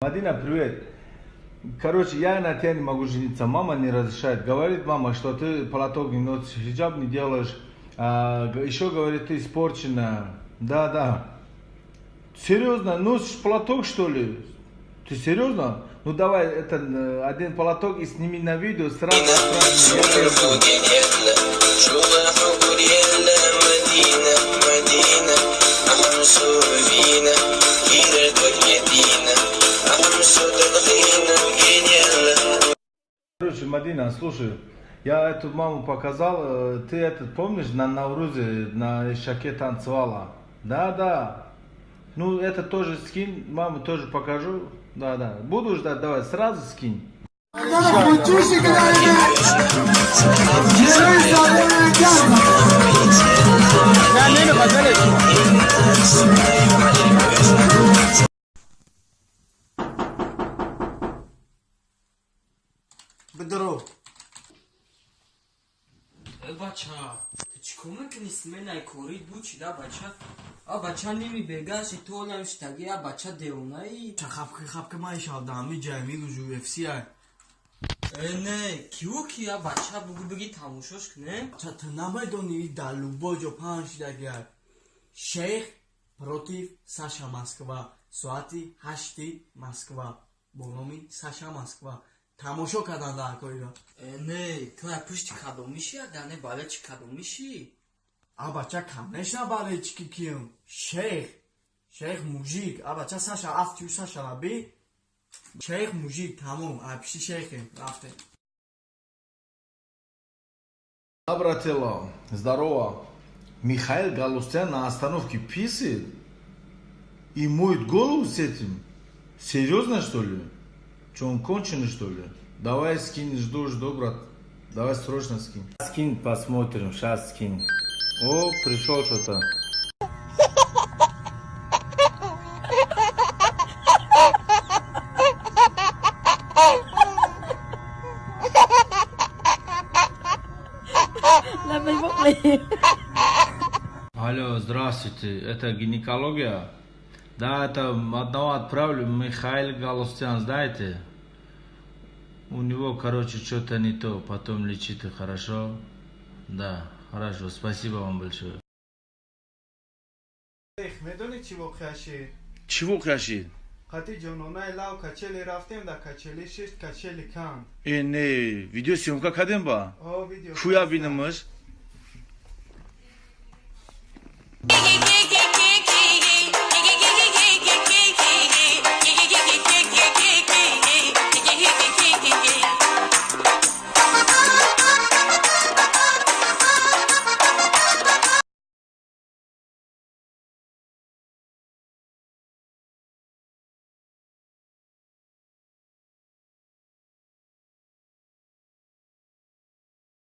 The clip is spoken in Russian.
Мадина, привет. Короче, я на тебя не могу жениться. Мама не разрешает. Говорит мама, что ты платок не носишь, хиджаб не делаешь. Еще говорит, ты испорченная. Да. Серьезно, носишь платок, что ли? Ты серьезно? Ну давай, один платок и сними на видео сразу. Короче, Мадина, слушай, я эту маму показал, ты помнишь, на Наврузе на Ишаке танцевала? Да. Ну, это тоже скинь, маму тоже покажу. Да. Буду ждать, давай, сразу скинь. Здорово. Бача, ты чего не сменай курить бучи, да, бача? А бача не ми бегаш, и то нам штаги, а бача деунай. Хапка майшал да, ми джайми гужу UFC ай. Не, киуки, а бача буги тамушош, не? Ты намайдони да любоджо панш да гай. Шейх против Саша Москва. Суати Хашти Москва. Бономи Саша Москва. Тамошо кадан да койра. Не, ты пушти кадомиши, а да не балечи кадомиши. А бача конечно балечки кием. Шейх мужик. А бача Саша афтю Саша лаби. Шейх мужик тамом. А пиши шейхе. Рафте. Братела, здорово. Михаил Галустян на остановке писает и моет голову с этим. Серьезно, что ли? Че, он конченый, что ли? Давай скинь, жду, брат. Давай срочно скинь. Скинь, посмотрим, сейчас скинь. О, пришел что-то. Алло, здравствуйте, это гинекология? Да, это одного отправлю, Михаил Галустян, знаете? У него, короче, что-то не то, потом лечите, хорошо? Да, хорошо, спасибо вам большое. Чего кашит? Не, видеосъемка кадем ба? Хуя бинамыш?